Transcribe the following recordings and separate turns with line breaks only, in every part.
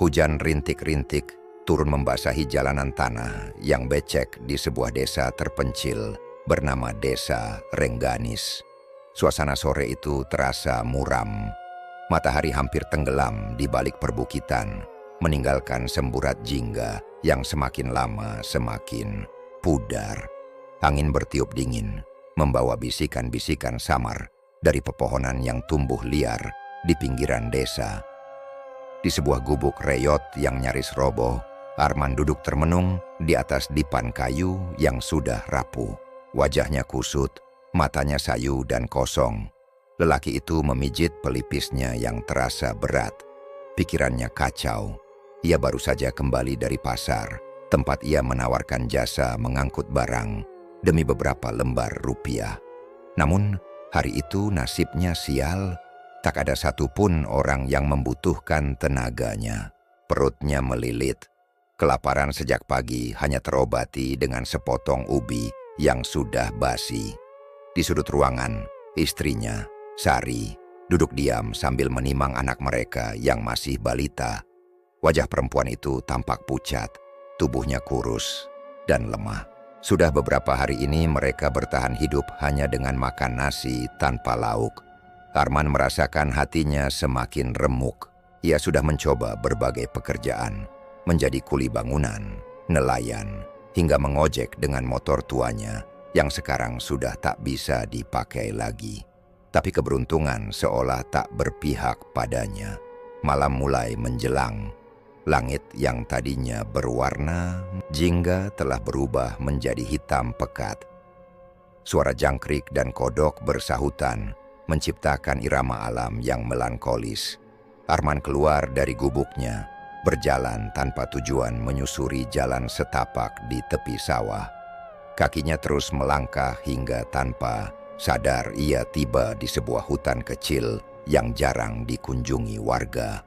Hujan rintik-rintik turun membasahi jalanan tanah yang becek di sebuah desa terpencil bernama Desa Rengganis. Suasana sore itu terasa muram. Matahari hampir tenggelam di balik perbukitan, meninggalkan semburat jingga yang semakin lama semakin pudar. Angin bertiup dingin, membawa bisikan-bisikan samar dari pepohonan yang tumbuh liar di pinggiran desa. Di sebuah gubuk reyot yang nyaris roboh, Arman duduk termenung di atas dipan kayu yang sudah rapuh. Wajahnya kusut, matanya sayu dan kosong. Lelaki itu memijit pelipisnya yang terasa berat. Pikirannya kacau. Ia baru saja kembali dari pasar, tempat ia menawarkan jasa mengangkut barang demi beberapa lembar rupiah. Namun, hari itu nasibnya sial. Tak ada satupun orang yang membutuhkan tenaganya. Perutnya melilit. Kelaparan sejak pagi hanya terobati dengan sepotong ubi yang sudah basi. Di sudut ruangan, istrinya, Sari, duduk diam sambil menimang anak mereka yang masih balita. Wajah perempuan itu tampak pucat, tubuhnya kurus dan lemah. Sudah beberapa hari ini mereka bertahan hidup hanya dengan makan nasi tanpa lauk. Arman merasakan hatinya semakin remuk. Ia sudah mencoba berbagai pekerjaan, menjadi kuli bangunan, nelayan, hingga mengojek dengan motor tuanya yang sekarang sudah tak bisa dipakai lagi. Tapi keberuntungan seolah tak berpihak padanya. Malam mulai menjelang. Langit yang tadinya berwarna jingga telah berubah menjadi hitam pekat. Suara jangkrik dan kodok bersahutan, menciptakan irama alam yang melankolis. Arman keluar dari gubuknya, berjalan tanpa tujuan menyusuri jalan setapak di tepi sawah. Kakinya terus melangkah hingga tanpa sadar ia tiba di sebuah hutan kecil yang jarang dikunjungi warga.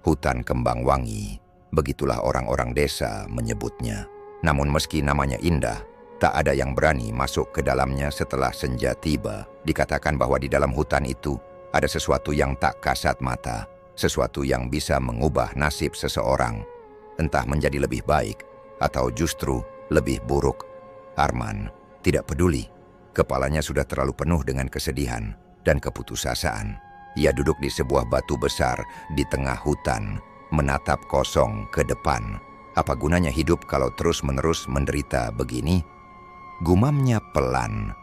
Hutan Kembang Wangi, begitulah orang-orang desa menyebutnya. Namun meski namanya indah, tak ada yang berani masuk ke dalamnya setelah senja tiba. Dikatakan bahwa di dalam hutan itu ada sesuatu yang tak kasat mata, sesuatu yang bisa mengubah nasib seseorang, entah menjadi lebih baik atau justru lebih buruk. Arman tidak peduli. Kepalanya sudah terlalu penuh dengan kesedihan dan keputusasaan. Ia duduk di sebuah batu besar di tengah hutan, menatap kosong ke depan. Apa gunanya hidup kalau terus-menerus menderita begini? Gumamnya pelan.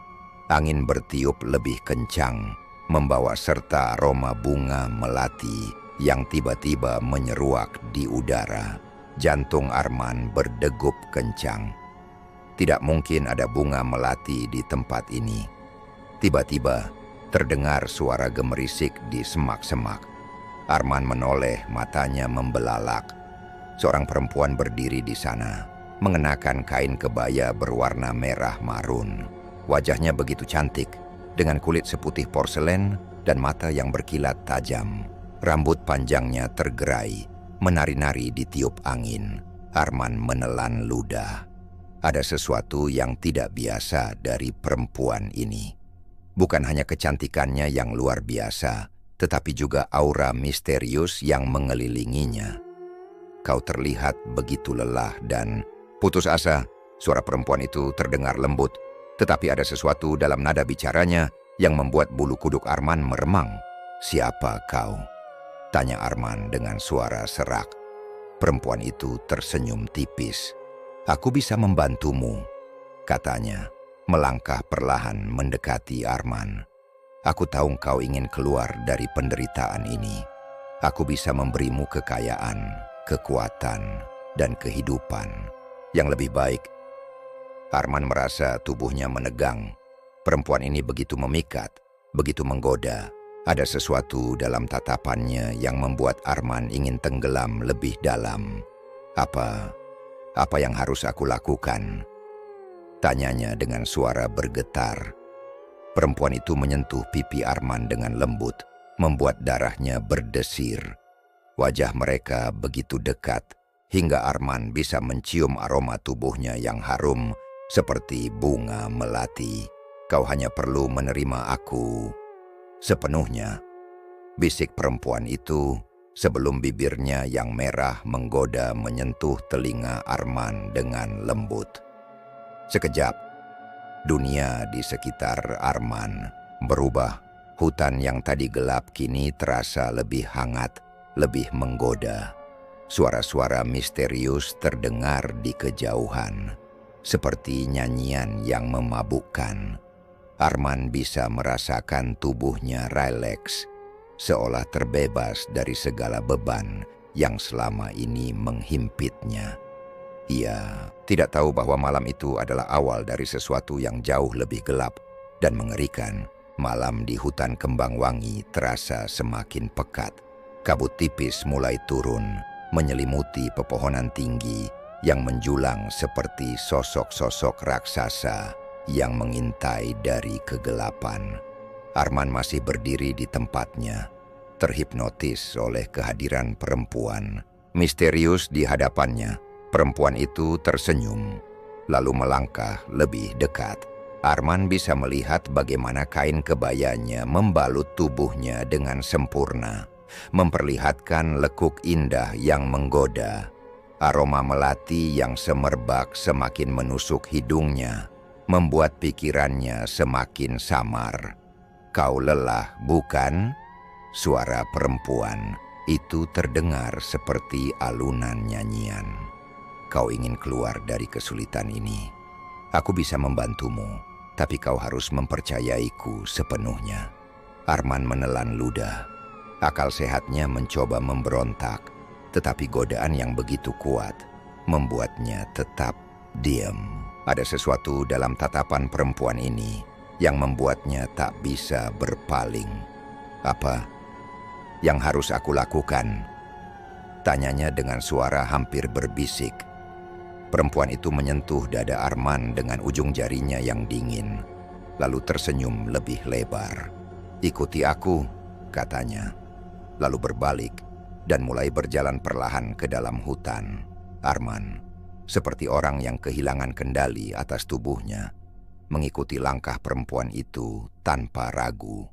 Angin bertiup lebih kencang, membawa serta aroma bunga melati yang tiba-tiba menyeruak di udara. Jantung Arman berdegup kencang. Tidak mungkin ada bunga melati di tempat ini. Tiba-tiba terdengar suara gemerisik di semak-semak. Arman menoleh, matanya membelalak. Seorang perempuan berdiri di sana, mengenakan kain kebaya berwarna merah marun. Wajahnya begitu cantik, dengan kulit seputih porselen dan mata yang berkilat tajam. Rambut panjangnya tergerai, menari-nari di tiup angin. Arman menelan ludah. Ada sesuatu yang tidak biasa dari perempuan ini. Bukan hanya kecantikannya yang luar biasa, tetapi juga aura misterius yang mengelilinginya. Kau terlihat begitu lelah dan putus asa. Suara perempuan itu terdengar lembut, tetapi ada sesuatu dalam nada bicaranya yang membuat bulu kuduk Arman meremang. "Siapa kau?" tanya Arman dengan suara serak. Perempuan itu tersenyum tipis. "Aku bisa membantumu," katanya, melangkah perlahan mendekati Arman. "Aku tahu kau ingin keluar dari penderitaan ini. Aku bisa memberimu kekayaan, kekuatan, dan kehidupan yang lebih baik." Arman merasa tubuhnya menegang. Perempuan ini begitu memikat, begitu menggoda. Ada sesuatu dalam tatapannya yang membuat Arman ingin tenggelam lebih dalam. Apa yang harus aku lakukan?" tanyanya dengan suara bergetar. Perempuan itu menyentuh pipi Arman dengan lembut, membuat darahnya berdesir. Wajah mereka begitu dekat, hingga Arman bisa mencium aroma tubuhnya yang harum seperti bunga melati. "Kau hanya perlu menerima aku sepenuhnya," bisik perempuan itu sebelum bibirnya yang merah menggoda menyentuh telinga Arman dengan lembut. Sekejap, dunia di sekitar Arman berubah. Hutan yang tadi gelap kini terasa lebih hangat, lebih menggoda. Suara-suara misterius terdengar di kejauhan, seperti nyanyian yang memabukkan. Arman bisa merasakan tubuhnya rileks, seolah terbebas dari segala beban yang selama ini menghimpitnya. Ia tidak tahu bahwa malam itu adalah awal dari sesuatu yang jauh lebih gelap dan mengerikan. Malam di hutan kembang wangi terasa semakin pekat. Kabut tipis mulai turun, menyelimuti pepohonan tinggi yang menjulang seperti sosok-sosok raksasa yang mengintai dari kegelapan. Arman masih berdiri di tempatnya, terhipnotis oleh kehadiran perempuan misterius di hadapannya. Perempuan itu tersenyum, lalu melangkah lebih dekat. Arman bisa melihat bagaimana kain kebayanya membalut tubuhnya dengan sempurna, memperlihatkan lekuk indah yang menggoda. Aroma melati yang semerbak semakin menusuk hidungnya, membuat pikirannya semakin samar. "Kau lelah, bukan?" Suara perempuan itu terdengar seperti alunan nyanyian. "Kau ingin keluar dari kesulitan ini. Aku bisa membantumu. Tapi kau harus mempercayaiku sepenuhnya." Arman menelan ludah. Akal sehatnya mencoba memberontak, tetapi godaan yang begitu kuat membuatnya tetap diam. Ada sesuatu dalam tatapan perempuan ini yang membuatnya tak bisa berpaling. "Apa yang harus aku lakukan?" tanyanya dengan suara hampir berbisik. Perempuan itu menyentuh dada Arman dengan ujung jarinya yang dingin, lalu tersenyum lebih lebar. "Ikuti aku," katanya, lalu berbalik dan mulai berjalan perlahan ke dalam hutan. Arman, seperti orang yang kehilangan kendali atas tubuhnya, mengikuti langkah perempuan itu tanpa ragu.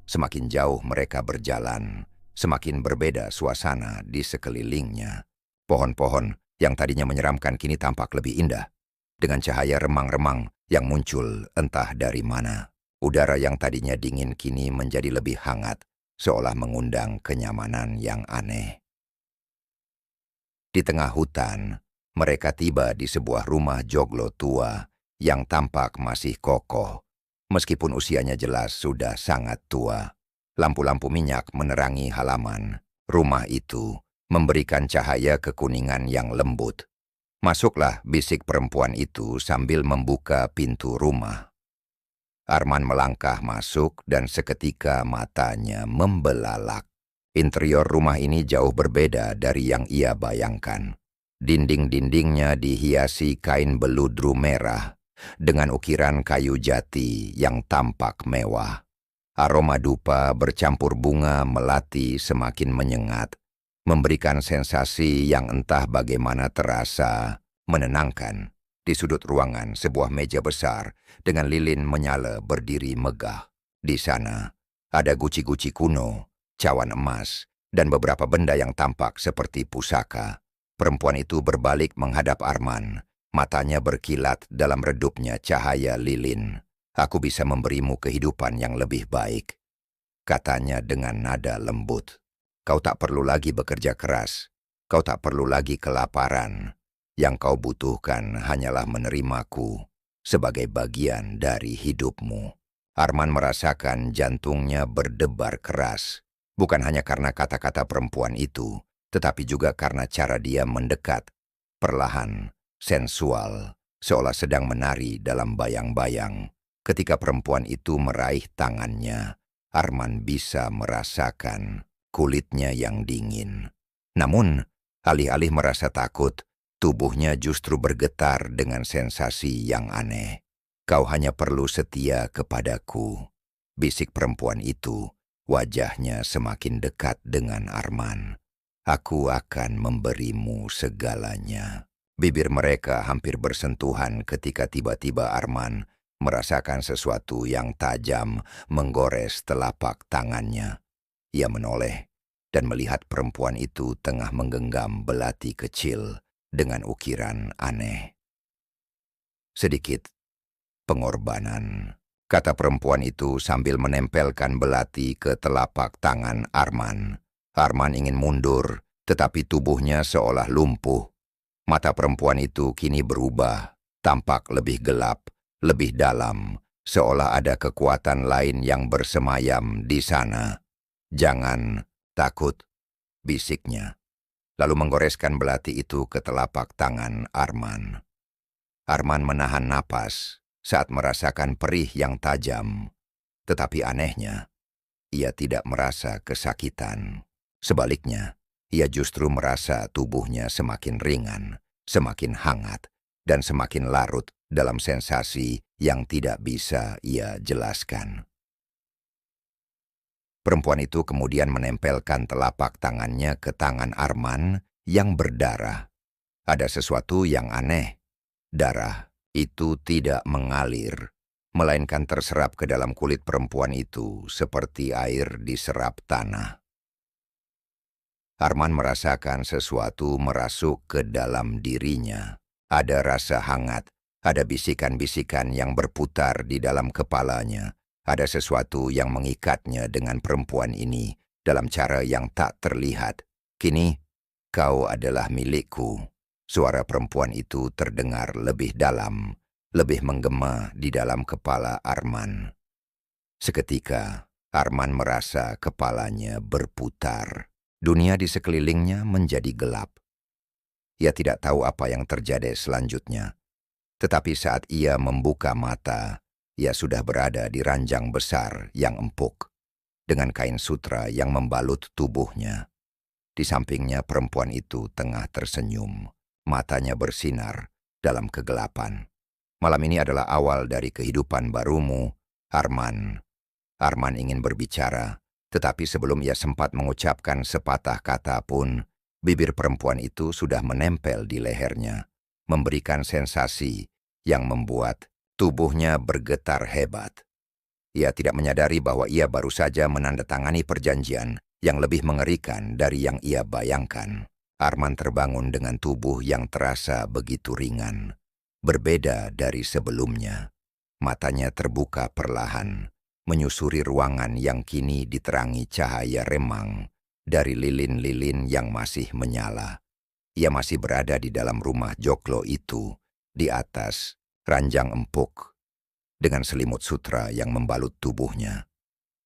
Semakin jauh mereka berjalan, semakin berbeda suasana di sekelilingnya. Pohon-pohon yang tadinya menyeramkan kini tampak lebih indah, dengan cahaya remang-remang yang muncul entah dari mana. Udara yang tadinya dingin kini menjadi lebih hangat, seolah mengundang kenyamanan yang aneh. Di tengah hutan, mereka tiba di sebuah rumah joglo tua yang tampak masih kokoh, meskipun usianya jelas sudah sangat tua. Lampu-lampu minyak menerangi halaman. Rumah itu memberikan cahaya kekuningan yang lembut. "Masuklah," bisik perempuan itu sambil membuka pintu rumah. Arman melangkah masuk dan seketika matanya membelalak. Interior rumah ini jauh berbeda dari yang ia bayangkan. Dinding-dindingnya dihiasi kain beludru merah dengan ukiran kayu jati yang tampak mewah. Aroma dupa bercampur bunga melati semakin menyengat, memberikan sensasi yang entah bagaimana terasa menenangkan. Di sudut ruangan, sebuah meja besar dengan lilin menyala berdiri megah. Di sana, ada guci-guci kuno, cawan emas, dan beberapa benda yang tampak seperti pusaka. Perempuan itu berbalik menghadap Arman, matanya berkilat dalam redupnya cahaya lilin. "Aku bisa memberimu kehidupan yang lebih baik," katanya dengan nada lembut. "Kau tak perlu lagi bekerja keras. Kau tak perlu lagi kelaparan. Yang kau butuhkan hanyalah menerimaku sebagai bagian dari hidupmu." Arman merasakan jantungnya berdebar keras, bukan hanya karena kata-kata perempuan itu, tetapi juga karena cara dia mendekat, perlahan, sensual, seolah sedang menari dalam bayang-bayang. Ketika perempuan itu meraih tangannya, Arman bisa merasakan kulitnya yang dingin. Namun, alih-alih merasa takut, tubuhnya justru bergetar dengan sensasi yang aneh. "Kau hanya perlu setia kepadaku," bisik perempuan itu, wajahnya semakin dekat dengan Arman. "Aku akan memberimu segalanya." Bibir mereka hampir bersentuhan ketika tiba-tiba Arman merasakan sesuatu yang tajam menggores telapak tangannya. Ia menoleh, dan melihat perempuan itu tengah menggenggam belati kecil dengan ukiran aneh. Sedikit pengorbanan, kata perempuan itu sambil menempelkan belati ke telapak tangan Arman. Arman ingin mundur, tetapi tubuhnya seolah lumpuh. Mata perempuan itu kini berubah, tampak lebih gelap, lebih dalam, seolah ada kekuatan lain yang bersemayam di sana. "Jangan takut," bisiknya, lalu menggoreskan belati itu ke telapak tangan Arman. Arman menahan napas saat merasakan perih yang tajam, tetapi anehnya, ia tidak merasa kesakitan. Sebaliknya, ia justru merasa tubuhnya semakin ringan, semakin hangat, dan semakin larut dalam sensasi yang tidak bisa ia jelaskan. Perempuan itu kemudian menempelkan telapak tangannya ke tangan Arman yang berdarah. Ada sesuatu yang aneh. Darah itu tidak mengalir, melainkan terserap ke dalam kulit perempuan itu seperti air diserap tanah. Arman merasakan sesuatu merasuk ke dalam dirinya. Ada rasa hangat, ada bisikan-bisikan yang berputar di dalam kepalanya. Ada sesuatu yang mengikatnya dengan perempuan ini dalam cara yang tak terlihat. "Kini, kau adalah milikku." Suara perempuan itu terdengar lebih dalam, lebih menggema di dalam kepala Arman. Seketika, Arman merasa kepalanya berputar. Dunia di sekelilingnya menjadi gelap. Ia tidak tahu apa yang terjadi selanjutnya. Tetapi saat ia membuka mata, ia sudah berada di ranjang besar yang empuk, dengan kain sutra yang membalut tubuhnya. Di sampingnya perempuan itu tengah tersenyum, matanya bersinar dalam kegelapan. "Malam ini adalah awal dari kehidupan barumu, Arman." Arman ingin berbicara, tetapi sebelum ia sempat mengucapkan sepatah kata pun, bibir perempuan itu sudah menempel di lehernya, memberikan sensasi yang membuat tubuhnya bergetar hebat. Ia tidak menyadari bahwa ia baru saja menandatangani perjanjian yang lebih mengerikan dari yang ia bayangkan. Arman terbangun dengan tubuh yang terasa begitu ringan, berbeda dari sebelumnya. Matanya terbuka perlahan, menyusuri ruangan yang kini diterangi cahaya remang dari lilin-lilin yang masih menyala. Ia masih berada di dalam rumah joglo itu, di atas ranjang empuk, dengan selimut sutra yang membalut tubuhnya.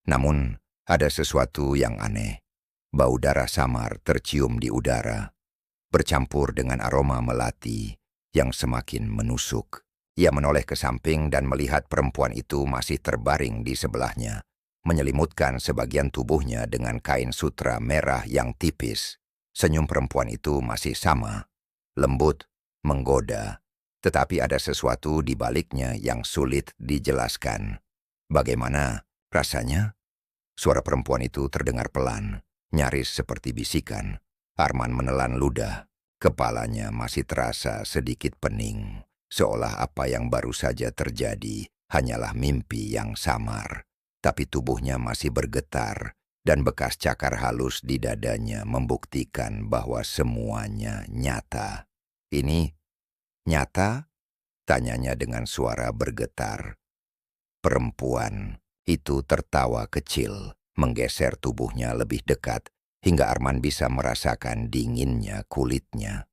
Namun, ada sesuatu yang aneh. Bau darah samar tercium di udara, bercampur dengan aroma melati yang semakin menusuk. Ia menoleh ke samping dan melihat perempuan itu masih terbaring di sebelahnya, menyelimutkan sebagian tubuhnya dengan kain sutra merah yang tipis. Senyum perempuan itu masih sama, lembut, menggoda, tetapi ada sesuatu di baliknya yang sulit dijelaskan. "Bagaimana rasanya?" Suara perempuan itu terdengar pelan, nyaris seperti bisikan. Arman menelan ludah. Kepalanya masih terasa sedikit pening, seolah apa yang baru saja terjadi hanyalah mimpi yang samar. Tapi tubuhnya masih bergetar, dan bekas cakar halus di dadanya membuktikan bahwa semuanya nyata. "Ini nyata?" tanyanya dengan suara bergetar. Perempuan itu tertawa kecil, menggeser tubuhnya lebih dekat, hingga Arman bisa merasakan dinginnya kulitnya.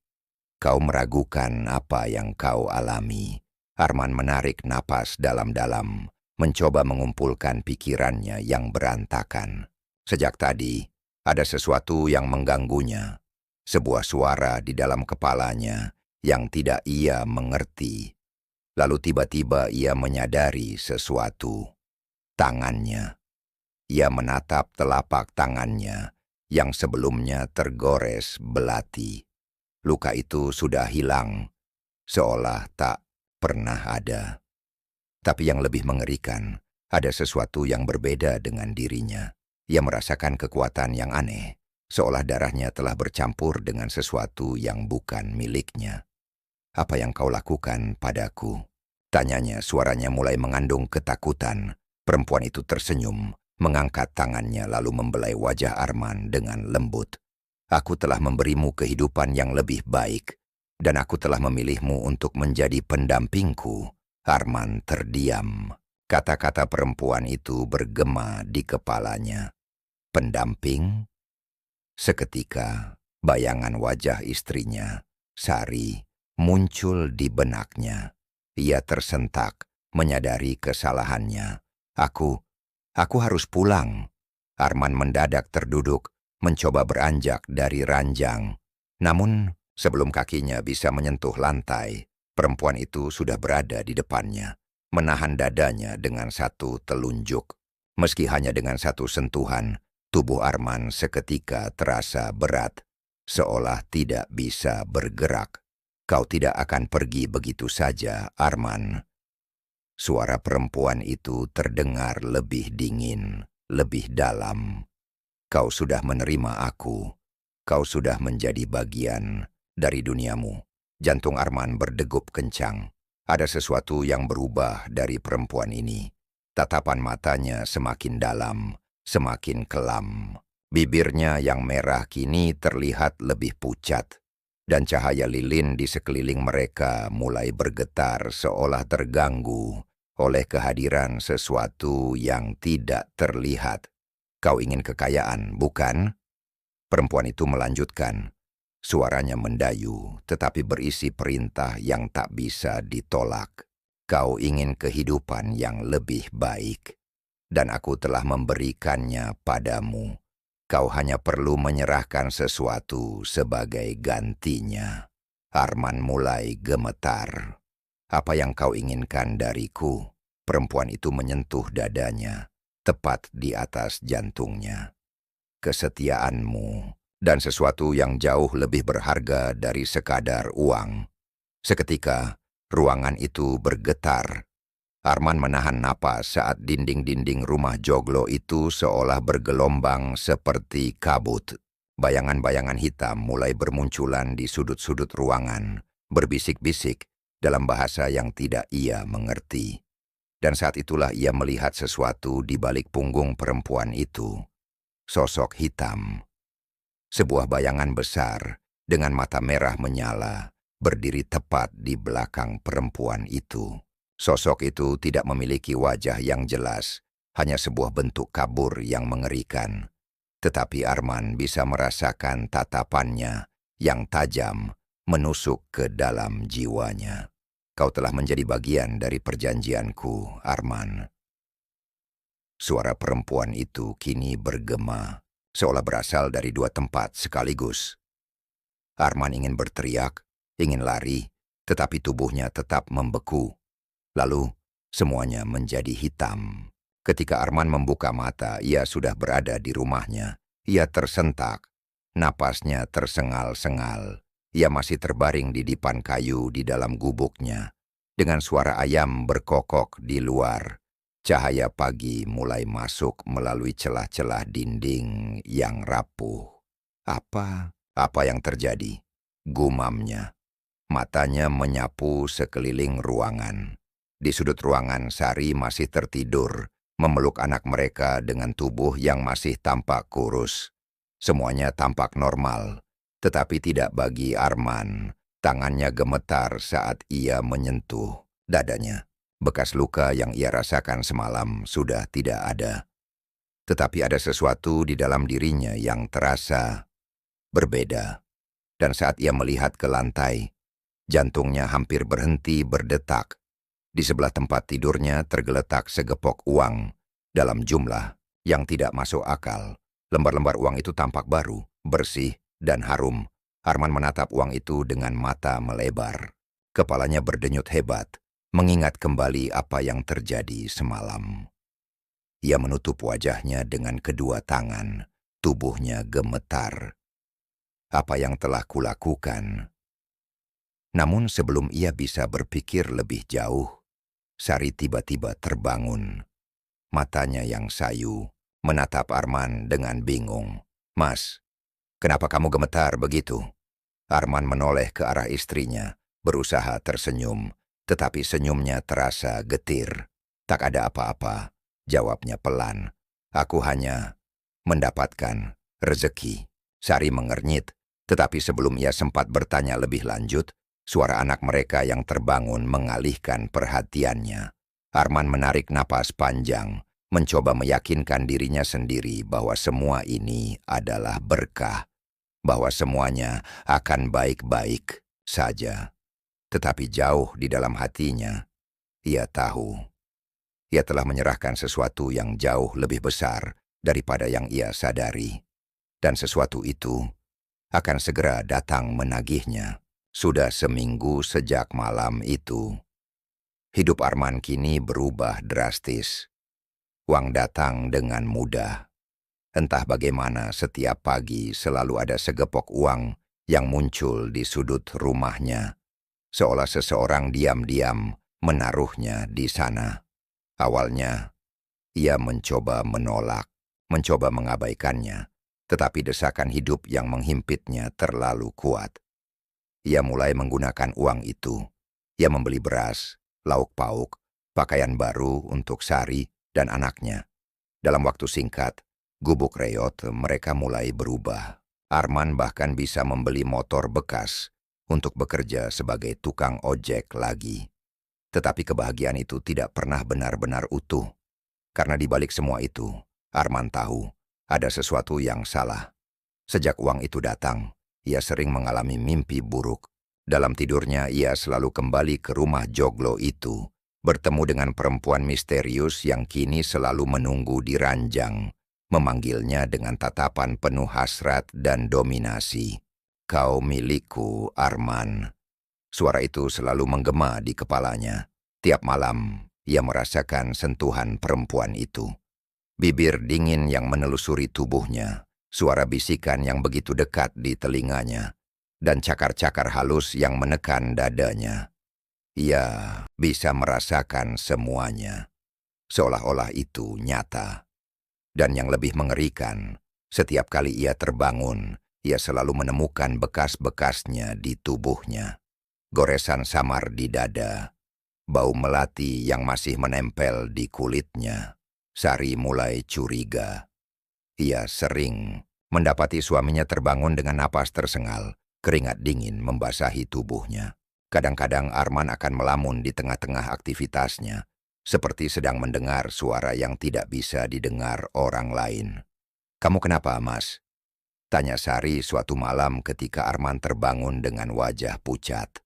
"Kau meragukan apa yang kau alami." Arman menarik napas dalam-dalam, mencoba mengumpulkan pikirannya yang berantakan. Sejak tadi, ada sesuatu yang mengganggunya. Sebuah suara di dalam kepalanya yang tidak ia mengerti. Lalu tiba-tiba ia menyadari sesuatu. Tangannya. Ia menatap telapak tangannya yang sebelumnya tergores belati. Luka itu sudah hilang, seolah tak pernah ada. Tapi yang lebih mengerikan, ada sesuatu yang berbeda dengan dirinya. Ia merasakan kekuatan yang aneh, seolah darahnya telah bercampur dengan sesuatu yang bukan miliknya. "Apa yang kau lakukan padaku?" tanyanya, suaranya mulai mengandung ketakutan. Perempuan itu tersenyum, mengangkat tangannya lalu membelai wajah Arman dengan lembut. Aku telah memberimu kehidupan yang lebih baik, dan aku telah memilihmu untuk menjadi pendampingku. Arman terdiam. Kata-kata perempuan itu bergema di kepalanya. Pendamping? Seketika, bayangan wajah istrinya, Sari, muncul di benaknya. Ia tersentak, menyadari kesalahannya. Aku harus pulang. Arman mendadak terduduk, mencoba beranjak dari ranjang. Namun, sebelum kakinya bisa menyentuh lantai, perempuan itu sudah berada di depannya, menahan dadanya dengan satu telunjuk. Meski hanya dengan satu sentuhan, tubuh Arman seketika terasa berat, seolah tidak bisa bergerak. Kau tidak akan pergi begitu saja, Arman. Suara perempuan itu terdengar lebih dingin, lebih dalam. Kau sudah menerima aku. Kau sudah menjadi bagian dari duniamu. Jantung Arman berdegup kencang. Ada sesuatu yang berubah dari perempuan ini. Tatapan matanya semakin dalam, semakin kelam. Bibirnya yang merah kini terlihat lebih pucat. Dan cahaya lilin di sekeliling mereka mulai bergetar seolah terganggu oleh kehadiran sesuatu yang tidak terlihat. Kau ingin kekayaan, bukan? Perempuan itu melanjutkan. Suaranya mendayu, tetapi berisi perintah yang tak bisa ditolak. Kau ingin kehidupan yang lebih baik, dan aku telah memberikannya padamu. Kau hanya perlu menyerahkan sesuatu sebagai gantinya. Arman mulai gemetar. Apa yang kau inginkan dariku? Perempuan itu menyentuh dadanya, tepat di atas jantungnya. Kesetiaanmu, dan sesuatu yang jauh lebih berharga dari sekadar uang. Seketika, ruangan itu bergetar. Arman menahan napas saat dinding-dinding rumah joglo itu seolah bergelombang seperti kabut. Bayangan-bayangan hitam mulai bermunculan di sudut-sudut ruangan, berbisik-bisik dalam bahasa yang tidak ia mengerti. Dan saat itulah ia melihat sesuatu di balik punggung perempuan itu. Sosok hitam. Sebuah bayangan besar dengan mata merah menyala, berdiri tepat di belakang perempuan itu. Sosok itu tidak memiliki wajah yang jelas, hanya sebuah bentuk kabur yang mengerikan. Tetapi Arman bisa merasakan tatapannya yang tajam menusuk ke dalam jiwanya. Kau telah menjadi bagian dari perjanjianku, Arman. Suara perempuan itu kini bergema, seolah berasal dari dua tempat sekaligus. Arman ingin berteriak, ingin lari, tetapi tubuhnya tetap membeku. Lalu, semuanya menjadi hitam. Ketika Arman membuka mata, ia sudah berada di rumahnya. Ia tersentak. Napasnya tersengal-sengal. Ia masih terbaring di dipan kayu di dalam gubuknya. Dengan suara ayam berkokok di luar, cahaya pagi mulai masuk melalui celah-celah dinding yang rapuh. Apa yang terjadi? Gumamnya. Matanya menyapu sekeliling ruangan. Di sudut ruangan, Sari masih tertidur, memeluk anak mereka dengan tubuh yang masih tampak kurus. Semuanya tampak normal, tetapi tidak bagi Arman. Tangannya gemetar saat ia menyentuh dadanya. Bekas luka yang ia rasakan semalam sudah tidak ada. Tetapi ada sesuatu di dalam dirinya yang terasa berbeda. Dan saat ia melihat ke lantai, jantungnya hampir berhenti berdetak. Di sebelah tempat tidurnya tergeletak segepok uang dalam jumlah yang tidak masuk akal. Lembar-lembar uang itu tampak baru, bersih, dan harum. Arman menatap uang itu dengan mata melebar. Kepalanya berdenyut hebat, mengingat kembali apa yang terjadi semalam. Ia menutup wajahnya dengan kedua tangan, tubuhnya gemetar. Apa yang telah kulakukan? Namun sebelum ia bisa berpikir lebih jauh, Sari tiba-tiba terbangun. Matanya yang sayu menatap Arman dengan bingung. "Mas, kenapa kamu gemetar begitu?" Arman menoleh ke arah istrinya, berusaha tersenyum, tetapi senyumnya terasa getir. "Tak ada apa-apa," jawabnya pelan. Aku hanya mendapatkan rezeki. Sari mengernyit, tetapi sebelum ia sempat bertanya lebih lanjut, suara anak mereka yang terbangun mengalihkan perhatiannya. Arman menarik napas panjang, mencoba meyakinkan dirinya sendiri bahwa semua ini adalah berkah, bahwa semuanya akan baik-baik saja. Tetapi jauh di dalam hatinya, ia tahu ia telah menyerahkan sesuatu yang jauh lebih besar daripada yang ia sadari. Dan sesuatu itu akan segera datang menagihnya. Sudah seminggu sejak malam itu. Hidup Arman kini berubah drastis. Uang datang dengan mudah. Entah bagaimana setiap pagi selalu ada segepok uang yang muncul di sudut rumahnya. Seolah seseorang diam-diam menaruhnya di sana. Awalnya, ia mencoba menolak, mencoba mengabaikannya, tetapi desakan hidup yang menghimpitnya terlalu kuat. Ia mulai menggunakan uang itu. Ia membeli beras, lauk pauk, pakaian baru untuk Sari dan anaknya. Dalam waktu singkat, gubuk reot mereka mulai berubah. Arman bahkan bisa membeli motor bekas untuk bekerja sebagai tukang ojek lagi. Tetapi kebahagiaan itu tidak pernah benar-benar utuh. Karena di balik semua itu, Arman tahu ada sesuatu yang salah. Sejak uang itu datang, ia sering mengalami mimpi buruk. Dalam tidurnya, ia selalu kembali ke rumah joglo itu, bertemu dengan perempuan misterius yang kini selalu menunggu di ranjang, memanggilnya dengan tatapan penuh hasrat dan dominasi. "Kau milikku, Arman." Suara itu selalu menggema di kepalanya. Tiap malam, ia merasakan sentuhan perempuan itu. Bibir dingin yang menelusuri tubuhnya, suara bisikan yang begitu dekat di telinganya, dan cakar-cakar halus yang menekan dadanya. Ia bisa merasakan semuanya, seolah-olah itu nyata. Dan yang lebih mengerikan, setiap kali ia terbangun, ia selalu menemukan bekas-bekasnya di tubuhnya. Goresan samar di dada, bau melati yang masih menempel di kulitnya. Sari mulai curiga. Ia sering mendapati suaminya terbangun dengan napas tersengal, keringat dingin membasahi tubuhnya. Kadang-kadang Arman akan melamun di tengah-tengah aktivitasnya, seperti sedang mendengar suara yang tidak bisa didengar orang lain. "Kamu kenapa, Mas?" tanya Sari suatu malam ketika Arman terbangun dengan wajah pucat.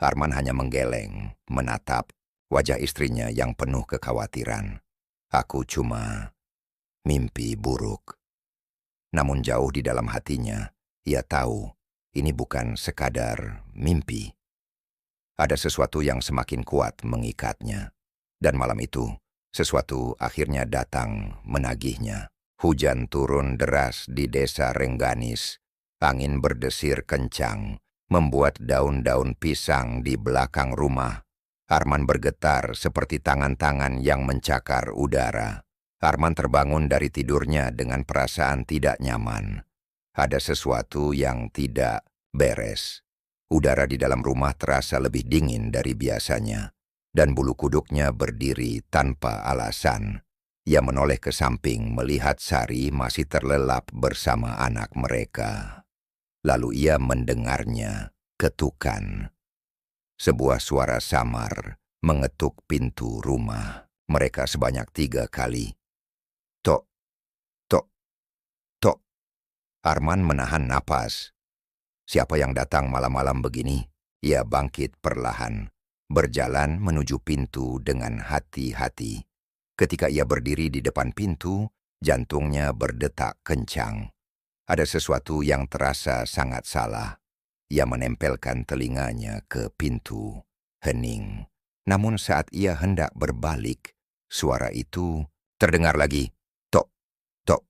Arman hanya menggeleng, menatap wajah istrinya yang penuh kekhawatiran. "Aku cuma mimpi buruk." Namun jauh di dalam hatinya, ia tahu ini bukan sekadar mimpi. Ada sesuatu yang semakin kuat mengikatnya. Dan malam itu, sesuatu akhirnya datang menagihnya. Hujan turun deras di desa Rengganis. Angin berdesir kencang, membuat daun-daun pisang di belakang rumah. Arman bergetar seperti tangan-tangan yang mencakar udara. Arman terbangun dari tidurnya dengan perasaan tidak nyaman. Ada sesuatu yang tidak beres. Udara di dalam rumah terasa lebih dingin dari biasanya, dan bulu kuduknya berdiri tanpa alasan. Ia menoleh ke samping melihat Sari masih terlelap bersama anak mereka. Lalu ia mendengarnya ketukan. Sebuah suara samar mengetuk pintu rumah. Mereka sebanyak 3 kali. Tok, tok, tok. Arman menahan napas. Siapa yang datang malam-malam begini? Ia bangkit perlahan, berjalan menuju pintu dengan hati-hati. Ketika ia berdiri di depan pintu, jantungnya berdetak kencang. Ada sesuatu yang terasa sangat salah. Ia menempelkan telinganya ke pintu, hening. Namun saat ia hendak berbalik, suara itu terdengar lagi. Tok, tok,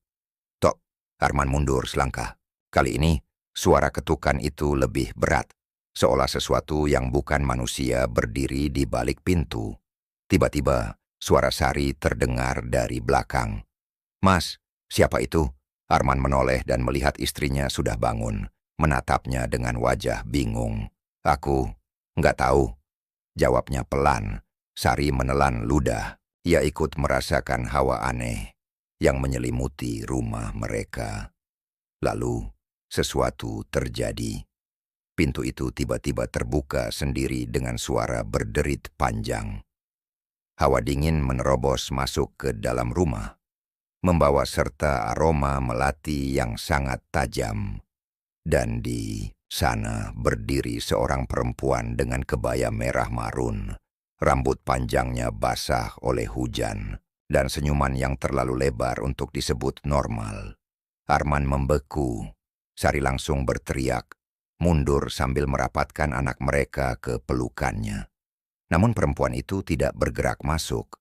tok. Arman mundur selangkah. Kali ini, suara ketukan itu lebih berat, seolah sesuatu yang bukan manusia berdiri di balik pintu. Tiba-tiba, suara Sari terdengar dari belakang. "Mas, siapa itu?" Arman menoleh dan melihat istrinya sudah bangun, menatapnya dengan wajah bingung. "Aku nggak tahu," jawabnya pelan. Sari menelan ludah. Ia ikut merasakan hawa aneh. yang menyelimuti rumah mereka. Lalu, sesuatu terjadi. Pintu itu tiba-tiba terbuka sendiri dengan suara berderit panjang. Hawa dingin menerobos masuk ke dalam rumah, membawa serta aroma melati yang sangat tajam. Dan di sana berdiri seorang perempuan dengan kebaya merah marun, rambut panjangnya basah oleh hujan, dan senyuman yang terlalu lebar untuk disebut normal. Arman membeku. Sari langsung berteriak, mundur sambil merapatkan anak mereka ke pelukannya. Namun perempuan itu tidak bergerak masuk.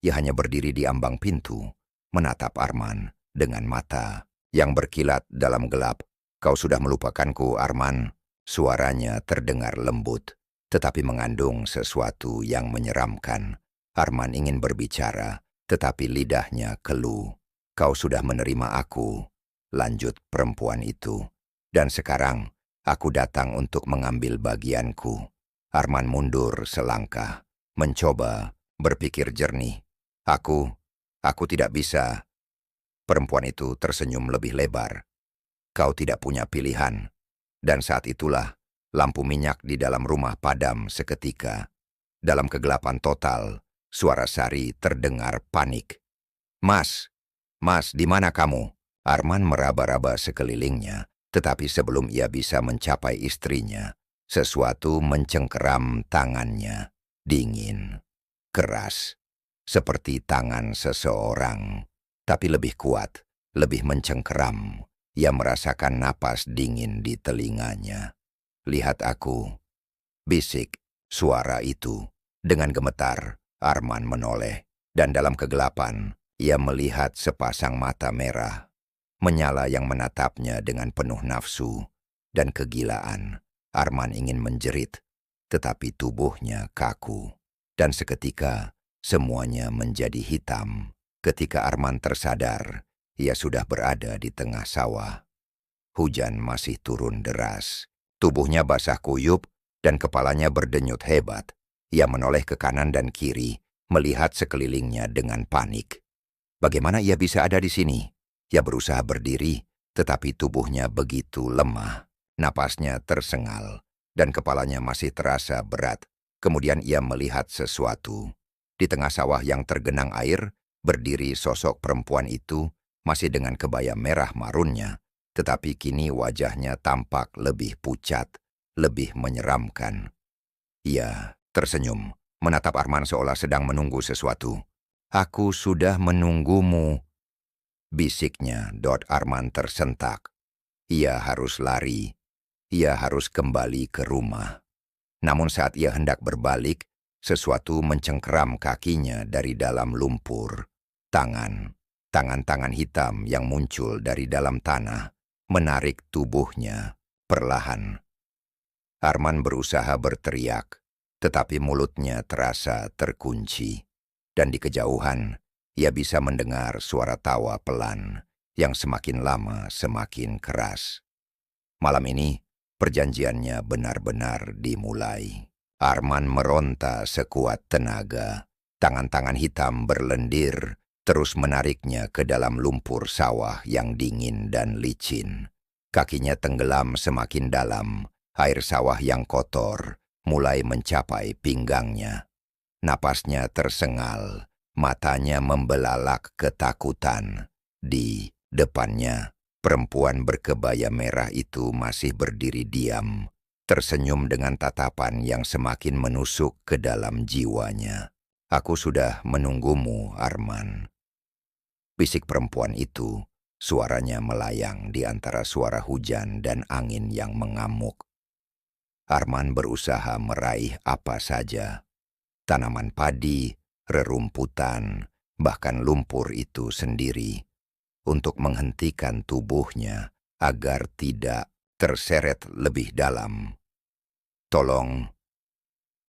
Ia hanya berdiri di ambang pintu, menatap Arman dengan mata yang berkilat dalam gelap. "Kau sudah melupakanku, Arman." Suaranya terdengar lembut, tetapi mengandung sesuatu yang menyeramkan. Arman ingin berbicara, tetapi lidahnya keluh. "Kau sudah menerima aku," lanjut perempuan itu. "Dan sekarang, aku datang untuk mengambil bagianku." Arman mundur selangkah, mencoba berpikir jernih. Aku tidak bisa." Perempuan itu tersenyum lebih lebar. "Kau tidak punya pilihan." Dan saat itulah, lampu minyak di dalam rumah padam seketika. Dalam kegelapan total, suara Sari terdengar panik. "Mas, Mas, di mana kamu?" Arman meraba-raba sekelilingnya, tetapi sebelum ia bisa mencapai istrinya, sesuatu mencengkeram tangannya. Dingin, keras, seperti tangan seseorang, tapi lebih kuat, lebih mencengkeram. Ia merasakan napas dingin di telinganya. "Lihat aku," bisik suara itu. Dengan gemetar, Arman menoleh, dan dalam kegelapan, ia melihat sepasang mata merah, menyala yang menatapnya dengan penuh nafsu dan kegilaan. Arman ingin menjerit, tetapi tubuhnya kaku. Dan seketika, semuanya menjadi hitam. Ketika Arman tersadar, ia sudah berada di tengah sawah. Hujan masih turun deras. Tubuhnya basah kuyup dan kepalanya berdenyut hebat. Ia menoleh ke kanan dan kiri, melihat sekelilingnya dengan panik. Bagaimana ia bisa ada di sini? Ia berusaha berdiri, tetapi tubuhnya begitu lemah. Napasnya tersengal, dan kepalanya masih terasa berat. Kemudian ia melihat sesuatu. Di tengah sawah yang tergenang air, berdiri sosok perempuan itu, masih dengan kebaya merah marunnya, tetapi kini wajahnya tampak lebih pucat, lebih menyeramkan. Ia tersenyum, menatap Arman seolah sedang menunggu sesuatu. "Aku sudah menunggumu," bisiknya. Arman tersentak. Ia harus lari. Ia harus kembali ke rumah. Namun saat ia hendak berbalik, sesuatu mencengkeram kakinya dari dalam lumpur. Tangan-tangan hitam yang muncul dari dalam tanah, menarik tubuhnya perlahan. Arman berusaha berteriak, tetapi mulutnya terasa terkunci. Dan di kejauhan, ia bisa mendengar suara tawa pelan yang semakin lama semakin keras. Malam ini, perjanjiannya benar-benar dimulai. Arman meronta sekuat tenaga. Tangan-tangan hitam berlendir, terus menariknya ke dalam lumpur sawah yang dingin dan licin. Kakinya tenggelam semakin dalam, air sawah yang kotor mulai mencapai pinggangnya. Napasnya tersengal, matanya membelalak ketakutan. Di depannya, perempuan berkebaya merah itu masih berdiri diam, tersenyum dengan tatapan yang semakin menusuk ke dalam jiwanya. "Aku sudah menunggumu, Arman," bisik perempuan itu. Suaranya melayang di antara suara hujan dan angin yang mengamuk. Arman berusaha meraih apa saja. Tanaman padi, rerumputan, bahkan lumpur itu sendiri, untuk menghentikan tubuhnya agar tidak terseret lebih dalam. "Tolong,"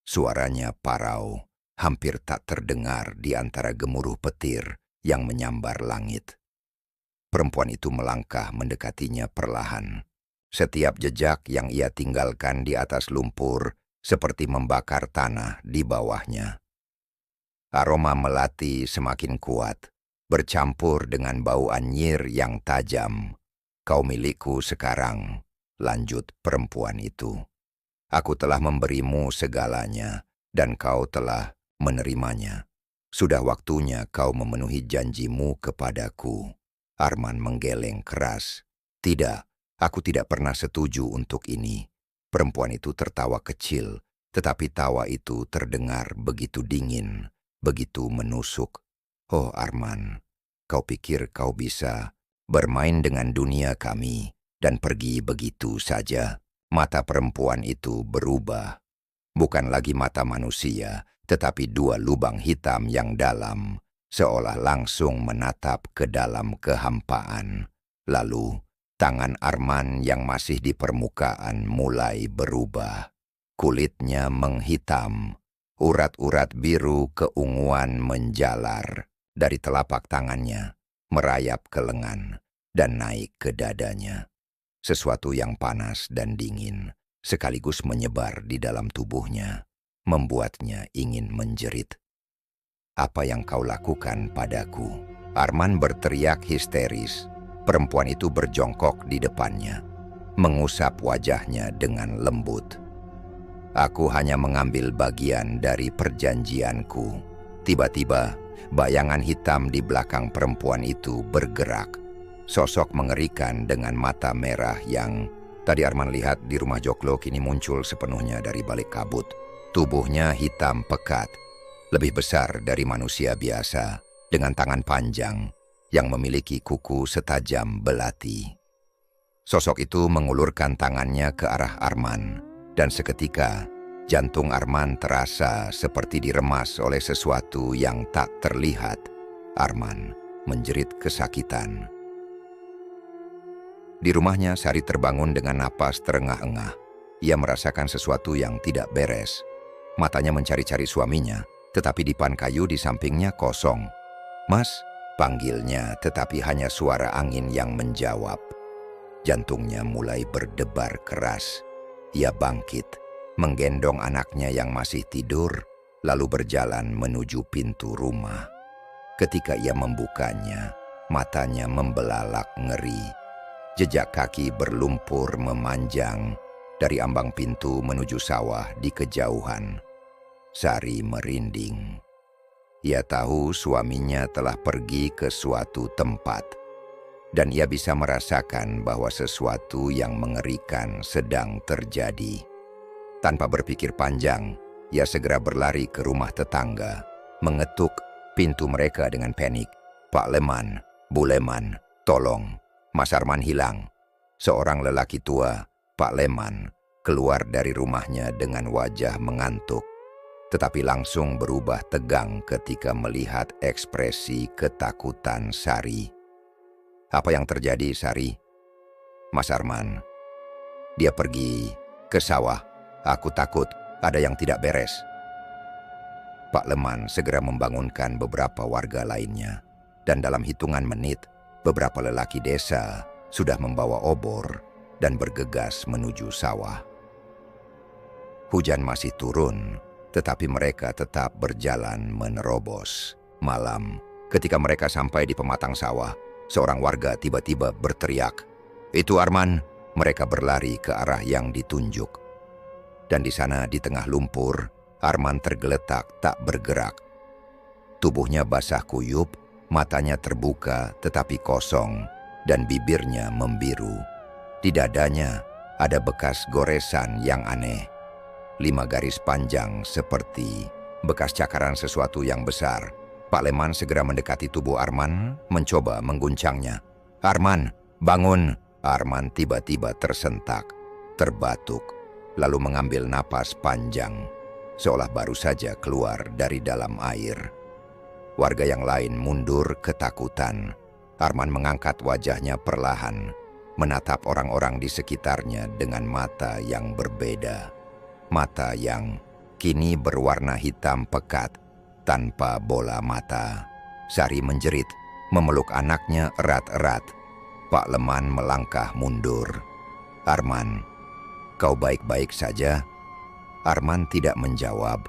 suaranya parau, hampir tak terdengar di antara gemuruh petir yang menyambar langit. Perempuan itu melangkah mendekatinya perlahan. Setiap jejak yang ia tinggalkan di atas lumpur seperti membakar tanah di bawahnya. Aroma melati semakin kuat, bercampur dengan bau anyir yang tajam. "Kau milikku sekarang," lanjut perempuan itu. "Aku telah memberimu segalanya, dan kau telah menerimanya. Sudah waktunya kau memenuhi janjimu kepadaku." Arman menggeleng keras. "Tidak, aku tidak pernah setuju untuk ini." Perempuan itu tertawa kecil, tetapi tawa itu terdengar begitu dingin, begitu menusuk. "Oh Arman, kau pikir kau bisa bermain dengan dunia kami dan pergi begitu saja?" Mata perempuan itu berubah. Bukan lagi mata manusia, tetapi dua lubang hitam yang dalam, seolah langsung menatap ke dalam kehampaan. Lalu, tangan Arman yang masih di permukaan mulai berubah. Kulitnya menghitam, urat-urat biru keunguan menjalar dari telapak tangannya, merayap ke lengan, dan naik ke dadanya. Sesuatu yang panas dan dingin sekaligus menyebar di dalam tubuhnya, membuatnya ingin menjerit. "Apa yang kau lakukan padaku?" Arman berteriak histeris. Perempuan itu berjongkok di depannya, mengusap wajahnya dengan lembut. "Aku hanya mengambil bagian dari perjanjianku." Tiba-tiba, bayangan hitam di belakang perempuan itu bergerak. Sosok mengerikan dengan mata merah yang tadi Arman lihat di rumah Joklo kini muncul sepenuhnya dari balik kabut. Tubuhnya hitam pekat, lebih besar dari manusia biasa, dengan tangan panjang yang memiliki kuku setajam belati. Sosok itu mengulurkan tangannya ke arah Arman, dan seketika jantung Arman terasa seperti diremas oleh sesuatu yang tak terlihat. Arman menjerit kesakitan. Di rumahnya, Sari terbangun dengan napas terengah-engah. Ia merasakan sesuatu yang tidak beres. Matanya mencari-cari suaminya, tetapi dipan kayu di sampingnya kosong. "Mas," panggilnya, tetapi hanya suara angin yang menjawab. Jantungnya mulai berdebar keras. Ia bangkit, menggendong anaknya yang masih tidur, lalu berjalan menuju pintu rumah. Ketika ia membukanya, matanya membelalak ngeri. Jejak kaki berlumpur memanjang dari ambang pintu menuju sawah di kejauhan. Sari merinding. Ia tahu suaminya telah pergi ke suatu tempat, dan ia bisa merasakan bahwa sesuatu yang mengerikan sedang terjadi. Tanpa berpikir panjang, ia segera berlari ke rumah tetangga, mengetuk pintu mereka dengan panik. "Pak Leman, Bu Leman, tolong, Mas Arman hilang." Seorang lelaki tua, Pak Leman, keluar dari rumahnya dengan wajah mengantuk, tetapi langsung berubah tegang ketika melihat ekspresi ketakutan Sari. "Apa yang terjadi, Sari?" "Mas Arman, dia pergi ke sawah. Aku takut ada yang tidak beres." Pak Leman segera membangunkan beberapa warga lainnya, dan dalam hitungan menit, beberapa lelaki desa sudah membawa obor dan bergegas menuju sawah. Hujan masih turun, tetapi mereka tetap berjalan menerobos. Malam, ketika mereka sampai di pematang sawah, seorang warga tiba-tiba berteriak, "Itu Arman!" Mereka berlari ke arah yang ditunjuk. Dan di sana, di tengah lumpur, Arman tergeletak tak bergerak. Tubuhnya basah kuyup, matanya terbuka tetapi kosong, dan bibirnya membiru. Di dadanya ada bekas goresan yang aneh. 5 garis panjang seperti bekas cakaran sesuatu yang besar. Pak Leman segera mendekati tubuh Arman, mencoba mengguncangnya. "Arman, bangun!" Arman tiba-tiba tersentak, terbatuk, lalu mengambil napas panjang, seolah baru saja keluar dari dalam air. Warga yang lain mundur ketakutan. Arman mengangkat wajahnya perlahan, menatap orang-orang di sekitarnya dengan mata yang berbeda. Mata yang kini berwarna hitam pekat, tanpa bola mata. Sari menjerit, memeluk anaknya erat-erat. Pak Leman melangkah mundur. "Arman, kau baik-baik saja?" Arman tidak menjawab.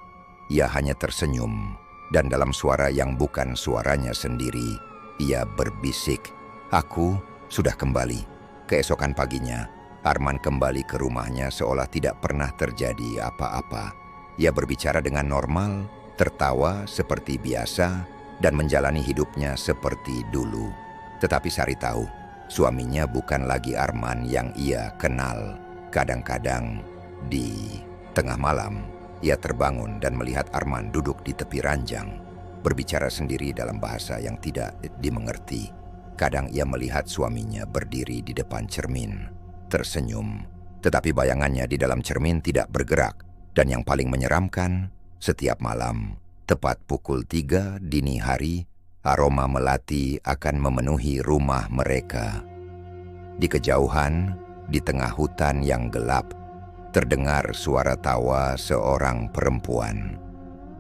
Ia hanya tersenyum, dan dalam suara yang bukan suaranya sendiri, Ia berbisik, "Aku sudah kembali." Keesokan paginya, Arman kembali ke rumahnya seolah tidak pernah terjadi apa-apa. Ia berbicara dengan normal, tertawa seperti biasa, dan menjalani hidupnya seperti dulu. Tetapi Sari tahu, suaminya bukan lagi Arman yang ia kenal. Kadang-kadang, di tengah malam, ia terbangun dan melihat Arman duduk di tepi ranjang, berbicara sendiri dalam bahasa yang tidak dimengerti. Kadang ia melihat suaminya berdiri di depan cermin, tersenyum, tetapi bayangannya di dalam cermin tidak bergerak. Dan yang paling menyeramkan, setiap malam, tepat pukul 3 dini hari, aroma melati akan memenuhi rumah mereka. Di kejauhan, di tengah hutan yang gelap, terdengar suara tawa seorang perempuan.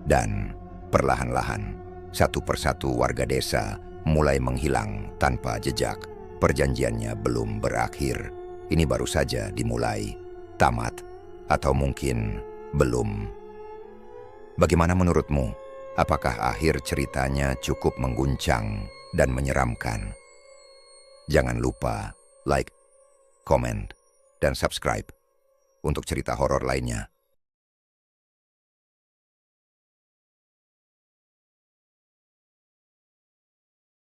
Dan perlahan-lahan, satu persatu warga desa mulai menghilang tanpa jejak. Perjanjiannya belum berakhir. Ini baru saja dimulai, tamat, atau mungkin belum. Bagaimana menurutmu? Apakah akhir ceritanya cukup mengguncang dan menyeramkan? Jangan lupa like, komen, dan subscribe untuk cerita horor lainnya.